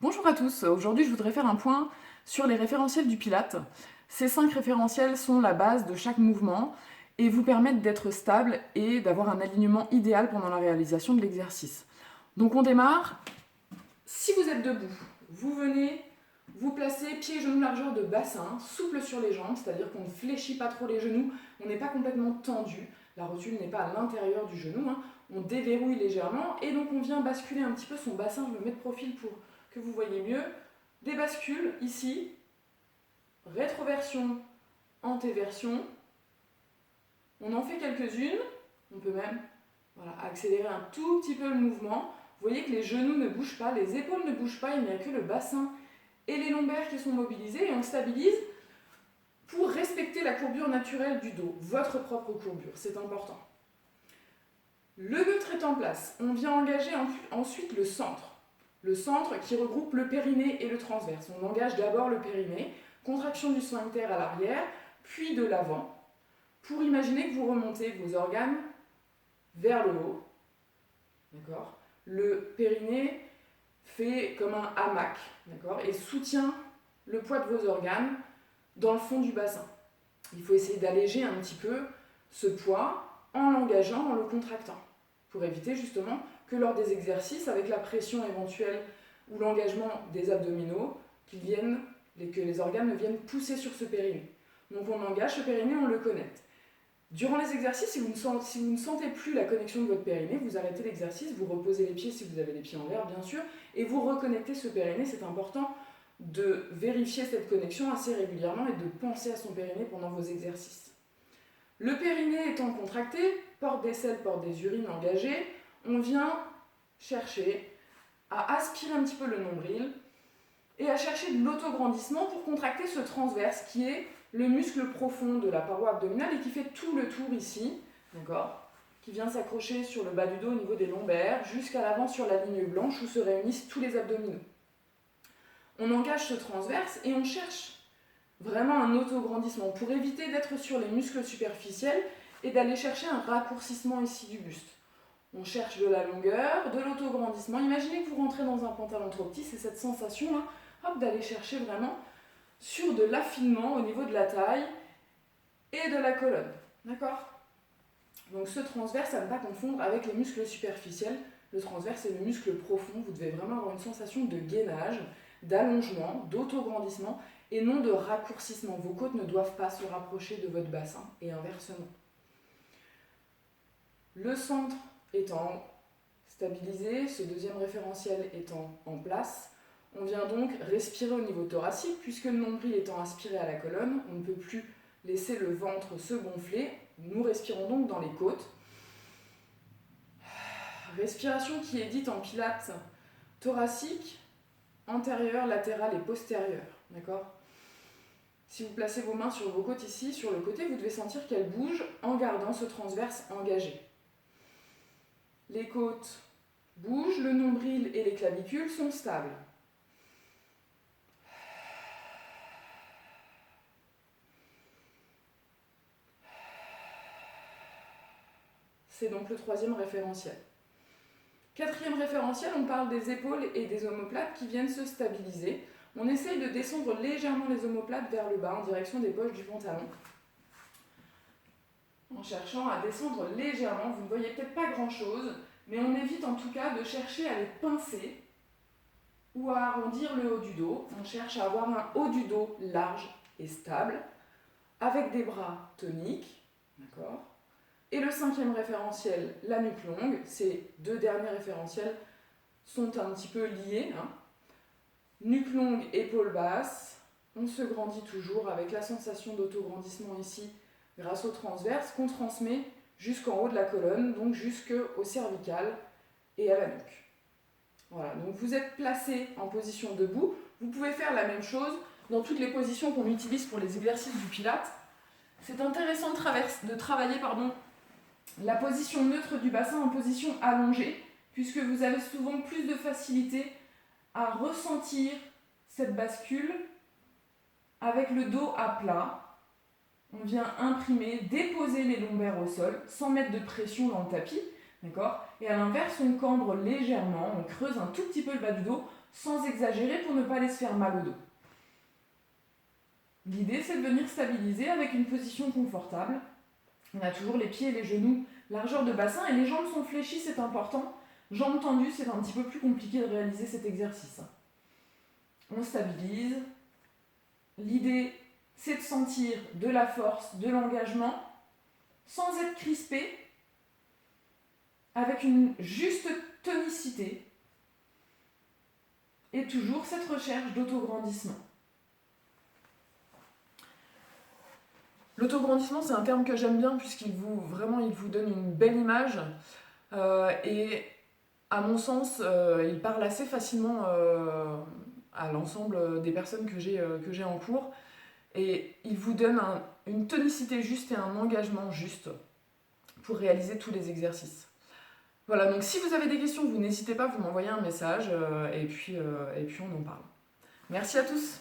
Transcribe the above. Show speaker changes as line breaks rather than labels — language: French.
Bonjour à tous, aujourd'hui je voudrais faire un point sur les référentiels du Pilate. Ces 5 référentiels sont la base de chaque mouvement et vous permettent d'être stable et d'avoir un alignement idéal pendant la réalisation de l'exercice. Donc on démarre. Si vous êtes debout, vous venez vous placer pieds et genoux largeur de bassin, souple sur les jambes, c'est-à-dire qu'on ne fléchit pas trop les genoux, on n'est pas complètement tendu, la rotule n'est pas à l'intérieur du genou, on déverrouille légèrement et donc on vient basculer un petit peu son bassin, je me mets de profil pour que vous voyez mieux. Des bascules ici, rétroversion, antéversion. On en fait quelques-unes, on peut même accélérer un tout petit peu le mouvement. Vous voyez que les genoux ne bougent pas, les épaules ne bougent pas, il n'y a que le bassin et les lombaires qui sont mobilisés et on stabilise pour respecter la courbure naturelle du dos, votre propre courbure, c'est important. Le neutre est en place, on vient engager ensuite le centre. Le centre qui regroupe le périnée et le transverse. On engage d'abord le périnée, contraction du sphincter à l'arrière, puis de l'avant, pour imaginer que vous remontez vos organes vers le haut. D'accord ? Le périnée fait comme un hamac, d'accord, et soutient le poids de vos organes dans le fond du bassin. Il faut essayer d'alléger un petit peu ce poids en l'engageant, en le contractant, pour éviter justement que lors des exercices, avec la pression éventuelle ou l'engagement des abdominaux, que les organes ne viennent pousser sur ce périnée. Donc on engage ce périnée, on le connecte. Durant les exercices, si vous ne sentez plus la connexion de votre périnée, vous arrêtez l'exercice, vous reposez les pieds si vous avez les pieds en l'air bien sûr, et vous reconnectez ce périnée. C'est important de vérifier cette connexion assez régulièrement et de penser à son périnée pendant vos exercices. Le périnée étant contracté, porte des selles, porte des urines engagées, on vient chercher à aspirer un petit peu le nombril et à chercher de l'autograndissement pour contracter ce transverse qui est le muscle profond de la paroi abdominale et qui fait tout le tour ici, d'accord, qui vient s'accrocher sur le bas du dos au niveau des lombaires jusqu'à l'avant sur la ligne blanche où se réunissent tous les abdominaux. On engage ce transverse et on cherche vraiment un autograndissement pour éviter d'être sur les muscles superficiels et d'aller chercher un raccourcissement ici du buste. On cherche de la longueur, de l'autograndissement. Imaginez que vous rentrez dans un pantalon trop petit, c'est cette sensation-là, d'aller chercher vraiment sur de l'affinement au niveau de la taille et de la colonne. D'accord ? Donc ce transverse, à ne pas confondre avec les muscles superficiels. Le transverse est le muscle profond. Vous devez vraiment avoir une sensation de gainage, d'allongement, d'autograndissement et non de raccourcissement. Vos côtes ne doivent pas se rapprocher de votre bassin et inversement. Le centre étant stabilisé, ce deuxième référentiel étant en place, on vient donc respirer au niveau thoracique, puisque le nombril étant aspiré à la colonne, on ne peut plus laisser le ventre se gonfler. Nous respirons donc dans les côtes. Respiration qui est dite en pilates thoracique, antérieure, latérale et postérieure. D'accord ? Si vous placez vos mains sur vos côtes ici, sur le côté, vous devez sentir qu'elles bougent en gardant ce transverse engagé. Les côtes bougent, le nombril et les clavicules sont stables. C'est donc le troisième référentiel. Quatrième référentiel, on parle des épaules et des omoplates qui viennent se stabiliser. On essaye de descendre légèrement les omoplates vers le bas en direction des poches du pantalon. En cherchant à descendre légèrement, vous ne voyez peut-être pas grand-chose, mais on évite en tout cas de chercher à les pincer ou à arrondir le haut du dos. On cherche à avoir un haut du dos large et stable, avec des bras toniques, d'accord ? Et le cinquième référentiel, la nuque longue, ces deux derniers référentiels sont un petit peu liés. Nuque longue, épaule basse, on se grandit toujours avec la sensation d'autograndissement ici grâce au transverse qu'on transmet jusqu'en haut de la colonne, donc jusqu'au cervical et à la nuque. Voilà, donc vous êtes placé en position debout. Vous pouvez faire la même chose dans toutes les positions qu'on utilise pour les exercices du Pilate. C'est intéressant de travailler la position neutre du bassin en position allongée, puisque vous avez souvent plus de facilité à ressentir cette bascule avec le dos à plat. On vient imprimer, déposer les lombaires au sol sans mettre de pression dans le tapis, d'accord ? Et à l'inverse, on cambre légèrement, on creuse un tout petit peu le bas du dos sans exagérer pour ne pas aller se faire mal au dos. L'idée, c'est de venir stabiliser avec une position confortable. On a toujours les pieds et les genoux, largeur de bassin, et les jambes sont fléchies, c'est important. Jambes tendues, c'est un petit peu plus compliqué de réaliser cet exercice. On stabilise. L'idée, c'est de sentir de la force, de l'engagement, sans être crispé, avec une juste tonicité, et toujours cette recherche d'autograndissement. L'autograndissement, c'est un terme que j'aime bien puisqu'il vous donne une belle image et à mon sens, il parle assez facilement à l'ensemble des personnes que j'ai en cours et il vous donne une tonicité juste et un engagement juste pour réaliser tous les exercices. Voilà, donc si vous avez des questions, vous n'hésitez pas, vous m'envoyez un message et puis on en parle. Merci à tous.